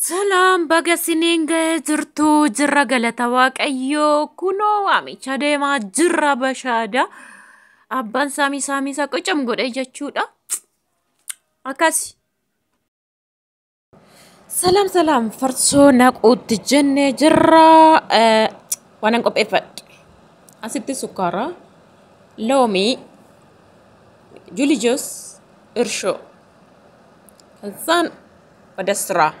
Salam baga siniin ga'ee jirtu jirra galata waaqayyoo kunoo waamicha deemaa jirra bashaada abbaan saamisaa qocam godhe jechuudha. Akkasi. Salam farsoo naquutti jennee jirra waan an qopheeffadhe asitti sukkaara loomii julijos irshoo kalsaan wadasraa.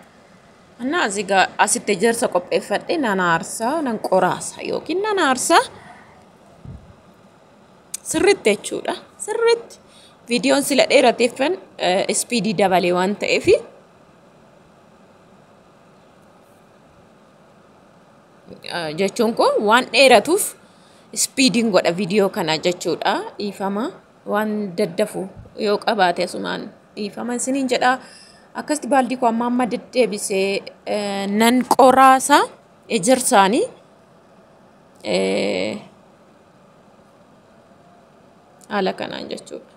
Anna asiga asitti jarsa qopheeffadhe nan aarsaa nan qoraasa yookiin nan aarsaa sirriitti jechuudha. Sirriitti viidiyoon sila dheerateeffan ispiidii dabalee waan ta'eef jechuun kun waan dheeratuuf ispiidiin godha viidiyoo kana jechuudha. Dhiifama waan daddafu yoo qabaate asumaan dhiifama isiniin jedha. Akkasti baaldii koo amma deddeebisee nan qoraasa ejersaanii haala kanaan jechuudha.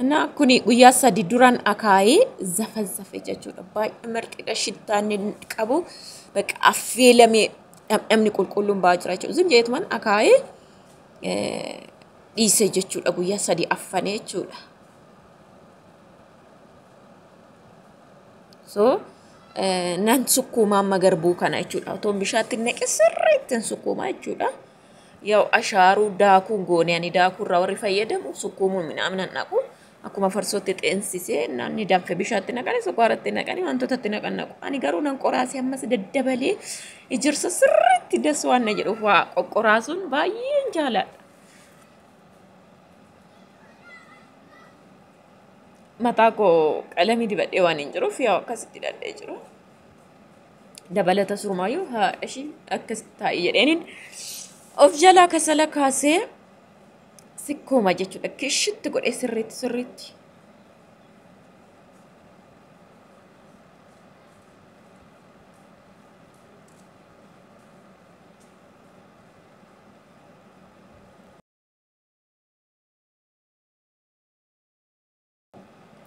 እና kuni guyyaa sadii duraan akaayee zafazafe jechuudha. Baay'ee marqidha shittaan qabu baqa affeelamee dhamdhamni qulqulluun ba'aa jira jechuudha. Zim jeetumaan akaayee dhiisee jechuudha guyyaa sadii affanee jechuudha. So nan sukkuumaa amma garbuu kana jechuudha. Otoon bishaatti naqe sirriitti sukkuumaa jechuudha. Yoo ashaaruu daakuu goone ani daakuu irraa warri fayyadamu sukkuumuu midhaan naqu. Akkuma farsootti xeensisee naanni danfe bishaatti naqanii sukkaaratti naqanii wantootatti naqan naqu. Ani garuu nan qoraasee ammas daddabalee ijirsa sirriitti das waan na jedhuuf waa qoqqoraasuun baay'een jaaladha. Mataa koo qalamii dibadhee waan hin jiruuf yaa akkasitti dadhee jiru. Dabalata surmaayyuu haadha ishii akkasitti taa'ee jedheeniin of jalaa kasala kaasee sikkooma jechuudha. Kishitti godhee sirriitti.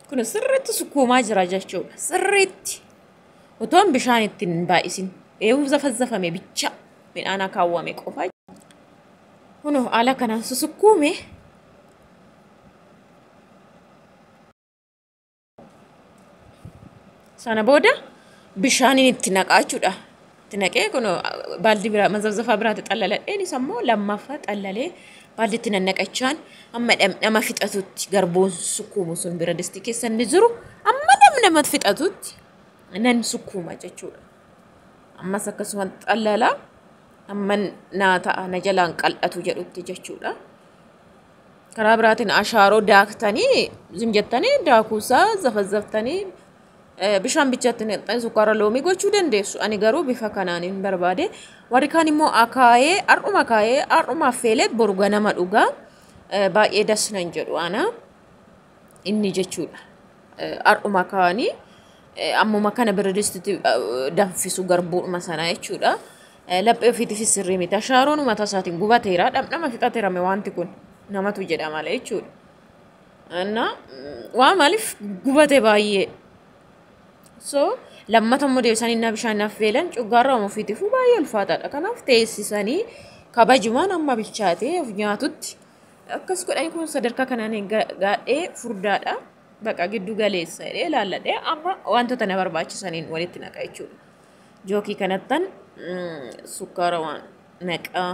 Kun sirriitti sukkoomaa jira jechuudha. Sirriitti. Otoon bishaan ittiin baay'isin eewuu zafazafame bicha midhaan akaawwame qofa. Kun haala kanaan susukkuume sana booda bishaaniin itti naqaa jechuudha. Itti naqee kun baaldii biraa mazafzafaa biraatti xallaladheen isa immoo lammaffaa xallalee baaldiitti nannaqachaan amma dhamdhama fixatutti garbuun sukkuumu sun bira distii keessa inni jiru amma dhamdhama fixatutti nan sukkuuma jechuudha. Ammas akkasuma xallalaa amma naa ta'a na jalaan qal'atu jedhutti jechuudha. Karaa biraatiin ashaaroo daaktanii zimjettanii daakuusaa zafazaftanii bishaan bichaatti naqxanii sukkaara loomii gochuu dandeessu. Ani garuu bifa kanaan hin barbaade. Warri kaan immoo akaayee har'uma affeelee boru ganama dhugaa baay'ee das nan jedhu ana inni jechuudha. Har'uma akaanii ammuma kana bira distitti danfisu garbuudhuma sana jechuudha. Laphee ofiitiifis sirrii miti. Ashaaroon mataa isaatiin gubateera dhamdhama fixateerame wanti kun namatu jedha malee jechuudha. Waa maaliif gubate baay'ee. So lammata immoo deebisanii na bishaan affeelan cuggaarraa ofiitiifuu baay'ee ulfaataadha. Kanaaf teessisanii kabajumaan amma bilchaatee of nyaatutti akkas godhanii kun sadarkaa kanaan gaadhee furdaadha. Baqa giddu galeessa jedhee ilaalladhee amma wantoota na barbaachisaniin walitti naqa jechuudha. Jookii kanattan sukkaara waan naqaa.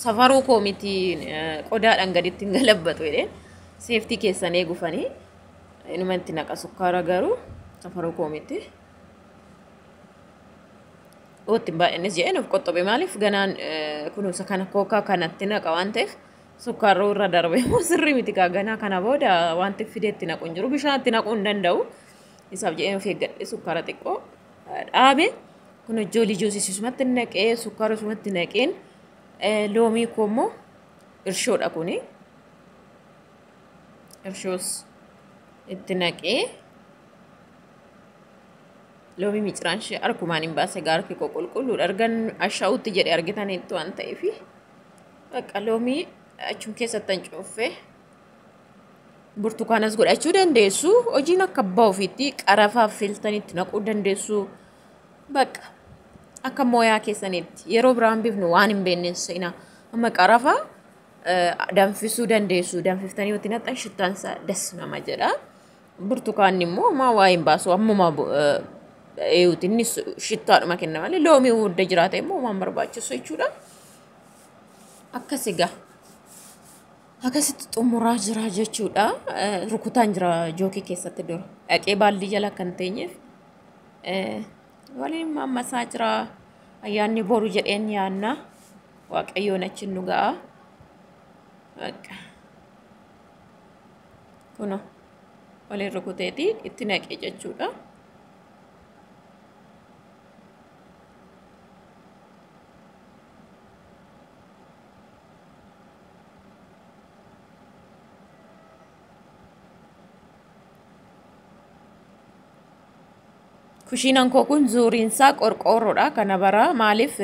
Safaruu koo miti qodaadhaan gaditti hin galabbatu jedheen seeftii keessan eegufanii inumatti naqa sukkaara garuu safaruu koo miti. Otti baay'innis jedheen of qoxxobe maaliif ganaan kunuunsa kana kookaa kanatti naqa waan ta'eef sukkaarroo irra darbe immoo sirrii miti ganaa kana booda wanti fideetti naqu hin jiru bishaatti naquu hin danda'u. Isaaf jedheen of eeggadhe sukkaara xiqqoo dhaabe kun ijoollee joosisumatti naqee sukkaara sumatti naqeen loomii koo immoo irshoodha kuni. Irshoos itti naqee Loomii miciraan ishee arkumaan hin baase gaarki qulqulluudha. Argan ashaa'utti jedhee argitaniitu waan ta'eef bakka loomii achum keessattan cuuffee burtukaanas godhachuu dandeessu. Hojiin akka abbaa ofiitti qarafaaf filtanitti naquu dandeessu. Bakka akka mooyaa keessanitti yeroo biraan bifnu waan hin beekne seenaa amma qarafaa danfisuu dandeessu. Danfiftanii yoo naqxan shittaansaa das nama jedha. Burtukaanni immoo maa waa hin baasu ammuma inni shittaadhuma kenna malee loomii hunda jiraate immoo waan barbaachisu jechuudha. Akkasi gaa akkasitti xumuraa jira jechuudha. Rukutaan jira jookii keessatti dura dhaqee baaldii jala kan teenyeef waliin mammasaa jira. Ayyaanni boru jedheen yaanna waaqayyoon achi nu ga'a. Kuno waliin rukuteeti itti naqee jechuudha. Kushiinaan koo kun zuuriinsaa qorqoorroodha. Kana bara maaliif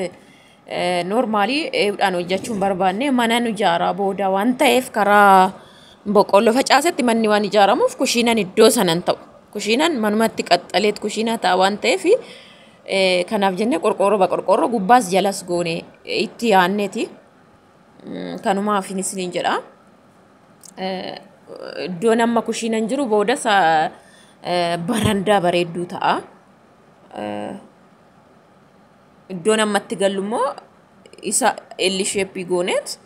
normaalii eebdhaan hojjechuun barbaanne mana nu ijaaraa booda waan ta'eef karaa boqqolloo facaasetti manni waan ijaaramuuf kushiinaan iddoo sanan ta'u. Kushiinaan manumatti qaxxaleet kushiinaa ta'a waan ta'eef kanaaf jennee qorqoorroo gubbaas jalas goone itti yaanneeti. Kanumaaf isiniin jedha. Iddoo nama kushiinaan jiru booda barandaa bareedduu ta'a. Iddoo namatti gallu immoo isa L shape gooneet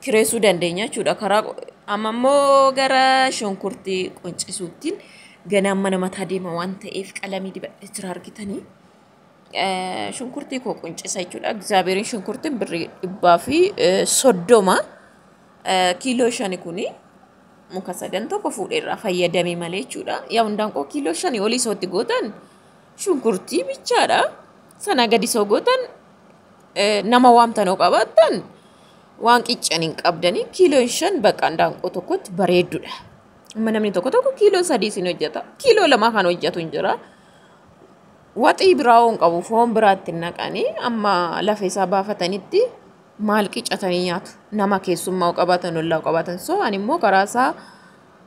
kireessuu dandeenya jechuudha. Karaa amma immoo gara shunkurtii quncisuuttiin ganama namatti adeema waan ta'eef qalamii dibadhee argitanii shunkurtii koo quncisa jechuudha. Egzaabeeriin shunkurtiin birrii 130 kiiloo 5 kuni muka 3 tokko fuudheerraa fayyadamee malee jechuudha. Yaa hundaan koo kiiloo 5 olii isootti gootan shunkurtii bichaadha. Sana gadi soo gootan nama waamtanoo qabaatan waan qiccan hin qabdanii kiiloo 5 bakka handaanqoo tokkotti bareedduudha. Amma namni tokko kiiloo 3 sin hojjeta. Kiiloo 2 kan hojjetu hin jira. Waxii biraa waan qabu foon biraatti naqanii amma lafa isaa baafatanitti maal qiccatanii nyaatu. Nama keessummaa qabaatan ollaa qabaatan soo ani immoo karaa isaa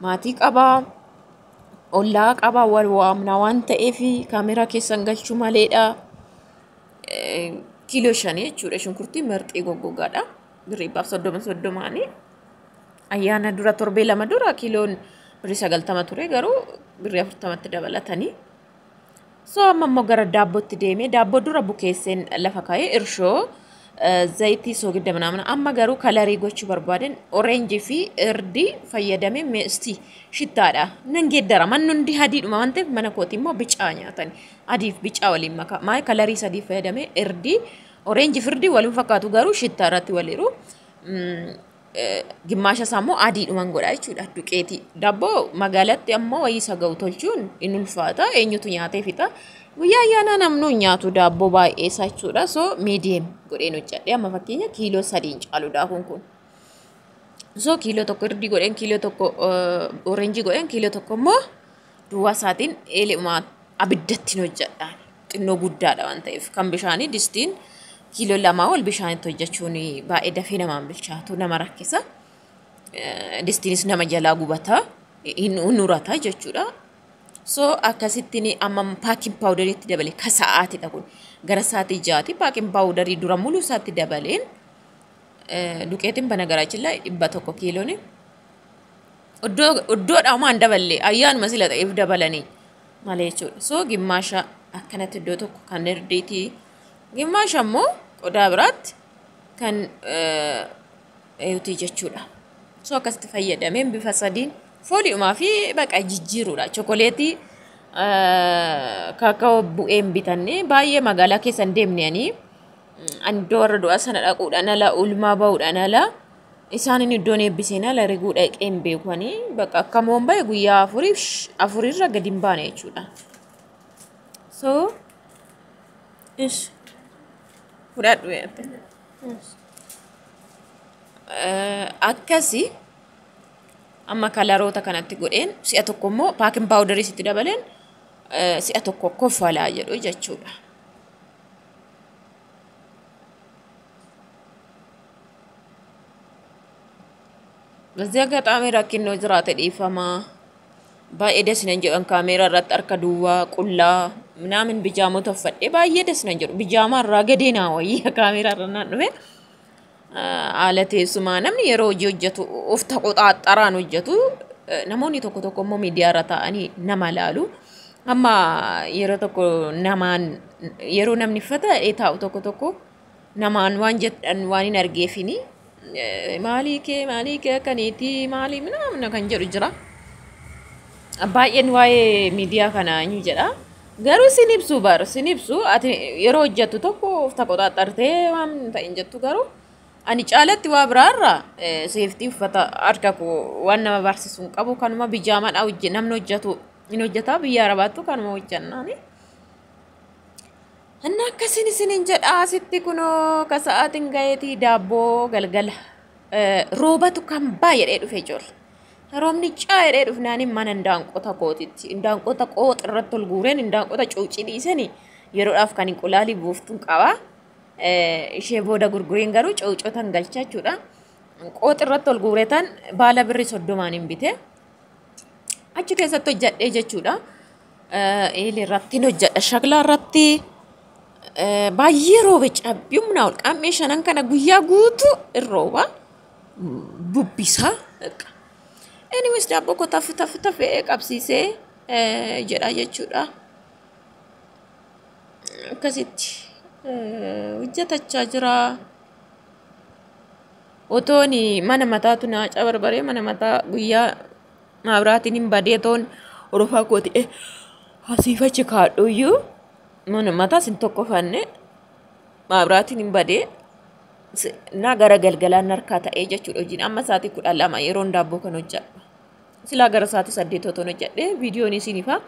maatii qabaa. Ollaa qabaa wal waamna waan ta'eef kaameraa keessan galchuu maleedha. Kiiloo 5 jechuudha. Shunkurtii marxii goggogaadha. Birrii 30 ayyaana dura torbee 2 dura kiiloon birrii 90 ture garuu birrii 40tti dabalatanii. So amma immoo gara daabbootti deemee daabboo dura bukeesseen lafa kaa'ee irshoo zayitii soogidda manaamana amma garuu kalarii gochuu barbaaden oreenjii fi irdii fayyadamee meestii shittaadha. Nan geeddara manni hundi adiidhuma waan ta'eef mana kooti immoo bicaa nyaatan adiif bicaa waliin makaa maa kalarii sadii fayyadamee irdii oreenjii fi irdii waliin fakkaatu garuu shittaa irratti waliiru gimmaasha isaa immoo adiidhumaan godha jechuudha. Duqeetii daabboo magaalatti ammoo wayii isa ga'u tolchuun in ulfaata eenyutu nyaatee fixa. Guyyaa ayyaanaa namnu nyaatu daabboo baay'ee isaa jechuudha. So medium godheen hojjedhe amma fakkeenya kiiloo 3 caalu daakuun kun. So kiiloo tokko irdii godheen kiiloo tokko oreenjii godheen kiiloo tokko immoo duwwaa isaatiin eelumaa abiddatti hojjedhaan xinnoo guddaadha waan ta'eef kan bishaanii distiin kiiloo 2 ol bishaanitti hojjechuun baay'ee dafee namaan bilchaatu nama rakkisa. Distiinis nama jalaa gubata hin urata jechuudha. So akkasittiin amma paakiin paawudariitti dabale ka sa'aatiidha kun gara sa'aatii 6 paakiin paawudarii dura muluu isaatti dabaleen duqeetiin bana garaachilla 100 kiiloon iddoodhaa maan daballe ayyaanuma sila ta'eef dabalanii malee jechuudha. So gimmaasha akkanatti iddoo tokko kan irdiitii gimmaasha immoo qodaa biraatti kan eeyutii jechuudha. So akkasitti fayyadameen bifa sadiin foolii'umaa fi baqa jijjiiruudha. Chokoleetii kaakaa'oo bu'een bitannee baay'ee magaalaa keessa hin deemneanii iddoo warra du'aa sana dhaquudhaan ala ulmaa ba'uudhaan ala isaan iddoon eebbiseen ala riguu dhaqee hin beekanii bakka akka moon ba'e guyyaa afurirra gadi hin baane jechuudha. So fudhadhu akkasii amma kalaroota kanatti godheen si'a tokko immoo paakiin paawudarii sitti dabaleen si'a tokko koffalaa jedhu jechuudha. በዚህ አጋጣሚ rakkinnoo jiraate dhiifamaa baay'ee des nan jedhan kaameeraa irratti harka duwwaa qullaa ምናምን ቢጃሞota uffadhee baay'ee des nan jedhu bijaamaa irraa gadee naa wayii kaameeraa irra naan dhufe haala teessumaa namni yeroo hojii hojjetu of taqoxaaxaraan hojjetu namoonni tokko tokko immoo miidiyaa irra taa'anii nama laalu amma yeroo tokko namaan yeroo namni uffata taa'u tokko tokko namaan waan jedhan waan hin argeefini maalii kee akkaniiti maalii ምናምን kan jedhu jira. Baay'een waa'ee miidiyaa kanaa ni jedha. Garuu sinibsu ati yeroo hojjettu tokko of taqoxaaxartee waan ta'in jettu garuu ani caalatti waa biraarraa seeftii uffata harka koo waan nama barsiisuun qabu kanuma bijaamaadha namni hojjetu hin hojjetaa biyya arabaattu kanuma hojjennaani. Anna akkasin isinin jedha asitti kunoo ka sa'aatiin gaheetii daabboo galgala roobatu kan baay'ee dhufe ijoollee. Roobni caayee dhufnaan mana indaanqota kootitti indaanqota qooxa irratti ol guureen indaanqota cuucii dhiisanii yeroodhaaf kan inqulaalii buuftuun qaba. Ishee booda gurgureen garuu cuucotan galcha jechuudha. Qooxa irratti ol guureetan baala birrii 30 hin bite. Achi keessatti hojjedhee jechuudha. Eelii irratti hojjedha shaklaa irratti baay'ee roobe cabbii humna ol qaamee shanan kana guyyaa guutuu irrooba bubbisaa. Anyways daabboo koo taffee qabsiisee jedha jechuudha. Akkasitti hojjetachaa jira. Otoon mana mataatu naaca barbaree mana mataa guyyaa maabiraatiin hin badee toon orofaa koo ta'e asiifachi kaadhuyyuu mana mataa sin tokko fanne maabiraatiin hin badee naa gara galgalaan harkaa ta'ee jechuudha hojiin amma sa'aatii 12 yeroon daabboo kan hojjedha. Silaa gara sa'aatii 8 otoon hojjedhe viidiyoon isiniifaa.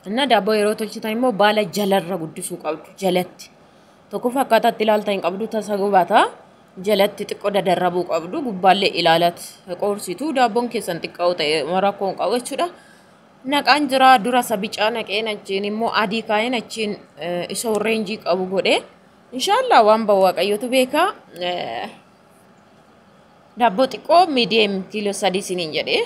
Inna daabboo yeroo tolchitan immoo baala jalarra guddisuu qabdu jalatti. Tokko fakkaataatti ilaalta hin qabdu tasa gubataa jalatti xiqqoo dadarrabuu qabdu gubbaallee ilaalat qoorsitu daabboon keessan xiqqoo ta'e marakkoon qabu jechuudha. Naqaan jira dura sabicaa naqeen achiin immoo adii kaa'een achiin isa orreenjii qabu godhee inshallah waan bahu waaqayyotu beeka. Daabboo xiqqoo miidiyeem kiiloo 3 siniin jedhee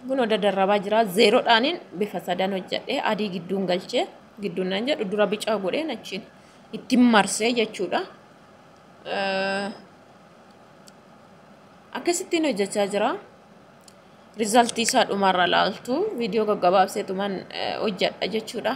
Guno dadarrabaa jira zeeroodhaanin bifa sadan hojjedhee adii gidduun galchee gidduun nan jedhu dura bicaa godheen achiin ittiin marsee jechuudha. Akkasittiin hojjechaa jira. Rizaaltii isaa dhumarra laaltu viidiyoo gaggabaabseetumaan hojjedha jechuudha.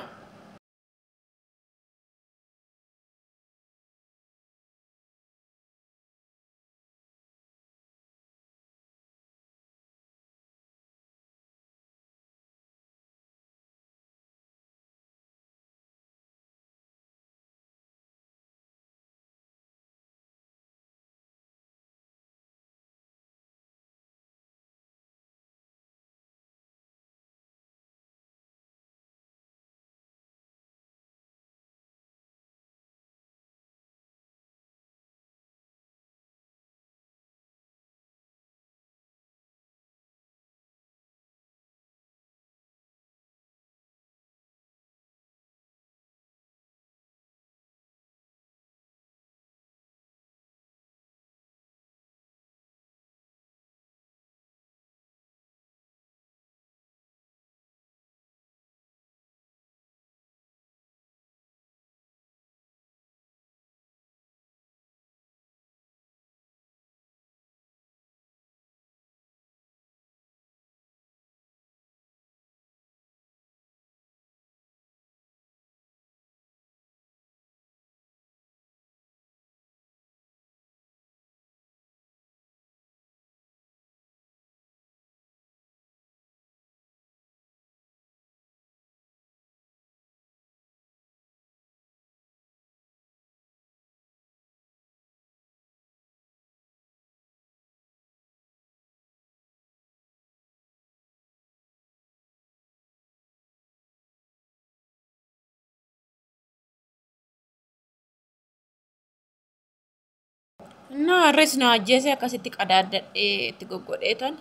Na res na ajjeese akkasitti qadaadadhee itti goggodheetan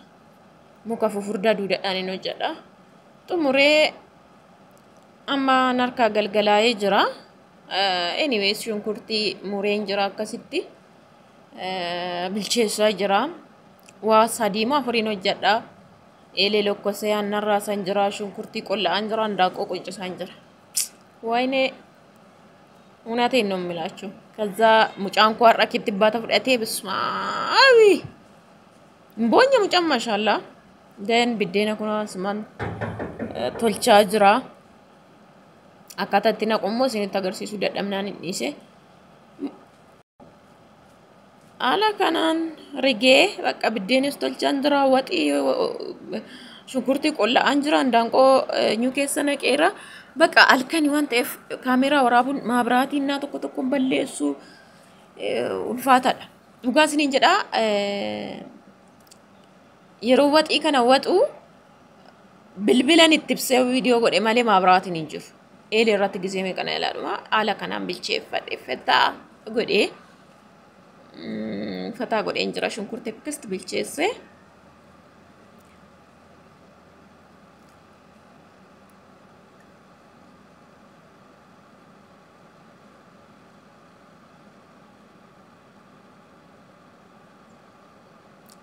muka fufurdaa duudadhaan hin hojjedha. Xumuree amma narkaa galgalaa'ee jira. Anyways shunkurtii mureen jira akkasitti bilcheessaa jira. Waa sadiima afuriin hojjedha. Eelee lokkosee annarraa san jira shunkurtii qolla'aan jira handaaqoo quncisaan jira. Waayne እውነቴን ነው የምላችሁ ከዛ ሙጫን ቋራ ክትባታ ፍዳቴ በስማዊ ምቦኛ ሙጫን ማሻአላ ደን ቢዴና ኩና ስማን ቶልቻ ጅራ አካታቲና ቆሞ ሲን ተገርሲሱ ደደምናን ይሴ አላ ካናን ሪጌ በቃ ቢዴንስ ቶልቻን ጅራ ወጢ ሹኩርቲ ቆላ አንጅራ እንዳንቆ ኒውኬሰነ ቄራ በቃ አልከኒ ዋንተ ካሜራ ወራቡን ማብራቲና ተቆተቆም በለሱ ኡልፋታዳ ዱጋስኒ እንጀዳ የሮወጢ ከነ ወጡ ብልብለን ይትብሰው ቪዲዮ ጎዴ ማለ ማብራቲን እንጅሩ ኤሌ ራት ጊዜ መቀና ያላሉማ አላ ከናም ብልቼ ፈታ ጎዴ ፈታ ጎዴ እንጀራ ሽንኩርት ክስት ብልቼሰ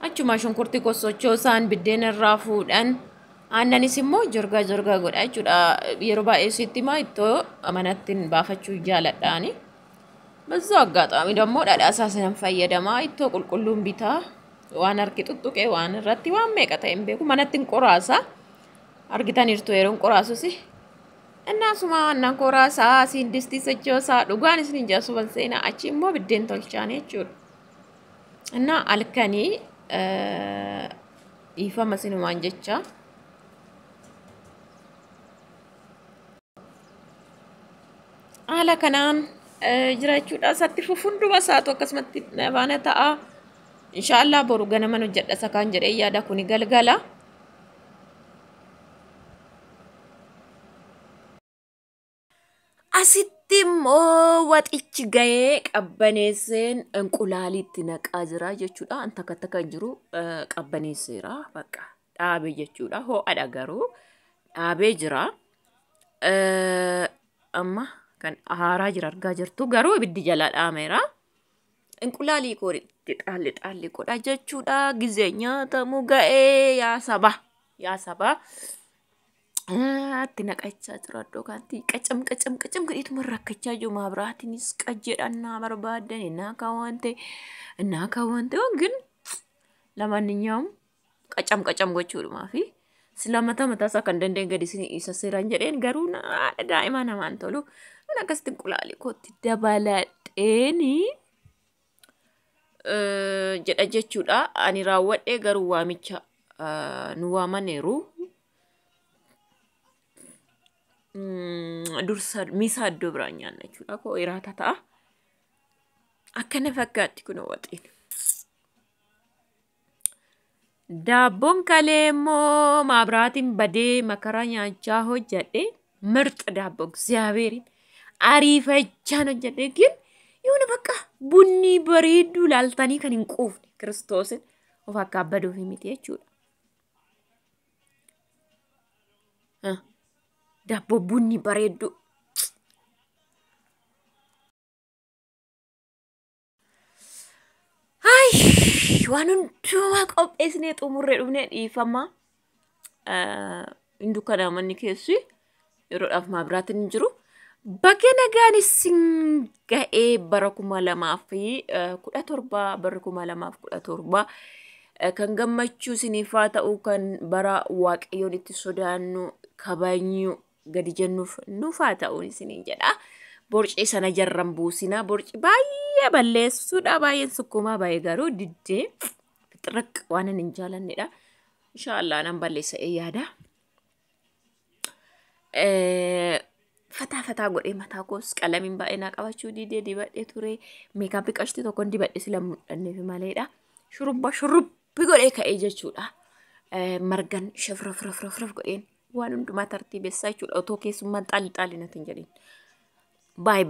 achuma shunkurtii gosochoo isaan biddeen irraa fuudhan aannanis immoo jorgaa godha jechuudha yeroo baay'ee sitti maa ittoo amanattiin baafachuu jaaladhaani በዛው አጋጣሚ ደግሞ ዳዳሳ ሰነን ፈየደማ ኢቶ ቁልቁሉን ቢታ ዋን አርኪ ጥጥቄ ዋን ረቲ ዋን መቀታይም ቤኩ ማነትን ቆራሳ አርጊታን ይርቶ የሮን ቆራሱሲ እና ሱማ እና ቆራሳ ሲንዲስቲ ሰጆሳ ዱጋንስ ንጃሱ በንሰና አቺሞ ብደን ተልቻኔ ቹር እና አልከኒ ይፋ መስኑ ማንጀቻ አላ ከናን jirachuudha satti fufundu basaatu akkasumatti baana ta'a inshallah boru ganama nu jedha sakaan jedhee yaada kuni galgala asitti immoo waxichi ga'ee qabbaneesseen inqulaalitti naqaa jira jechuudha anta kattaka jiru qabbaneesseera bakka dhaabee jechuudha ho'adha garuu dhaabee jira amma kan haaraa jira argaa jirtu garuu ibiddi jala dhaameera inqulaalii kooritti xaalli godha jechuudha gizee nyaatamu ga'ee yaa saba atti naqachaa jira iddoo kanatti qacam gadiituma rakkachaa jiru maabiraatiinis qajjedhannaa barbaadan innaa kaawwante ግን ለማንኛውም ቀጨም gochuudhumaa fi silamata matasa kan dandeen gadi isa seeraan jedheen garuu daa'ima namaan tolu ana akkasitti inqulaalii kootti dabaladheeni jedha jechuudha ani raawwadhee garuu waamicha nu waamaneeru dursa misa iddoo biraan nyaanna jechuudha koo iraata ta'a akkana fakkaatti kun waxiin daabboon kaleemmoo maabiraatiin badee makaraa nyaachaa hojjedhe ምርጥ ዳቦ እግዚአብሔርን አሪፈቻን hojjedhe ግን የሆነ በቃ ቡኒ በሬዱ ላልታኒ ከን እንቁፍ ክርስቶስን of አካበደው ፊሚት የቹዳ ዳቦ ቡኒ በሬዱ አይ ዋኑን ዱማ ቆጴስኔ ጡሙሬ ዱብኔ ዲፈማ indu kana manni keessi yeroodhaaf maabiraatiin hin jiru bakkee nagaanis ga'ee bara 2017 bara 2017 kan gammachuu sinifaa ta'uu kan bara waaqayyoon itti sodaannu kabajnu gadi jennuuf nufaa ta'uun isiniin jedha borcii sana jarran buusina borcii baay'ee balleessuudha baay'een sukkumaa baay'ee garuu diddee fixraq waan hin jaalannedha inshallah nan balleessa yaada fata godhee mataa koos qalamiin baay'ee qabachuu didee dibadhee ture meekaapii qashtii tokkoon dibadhee sila mudhanneef maleedha shurrubbi godhee ka'ee jechuudha margan shafraf godheen waan hundumaa tartiibessaa jechuudha otoo keessummaan xaalli natiin jedhin bye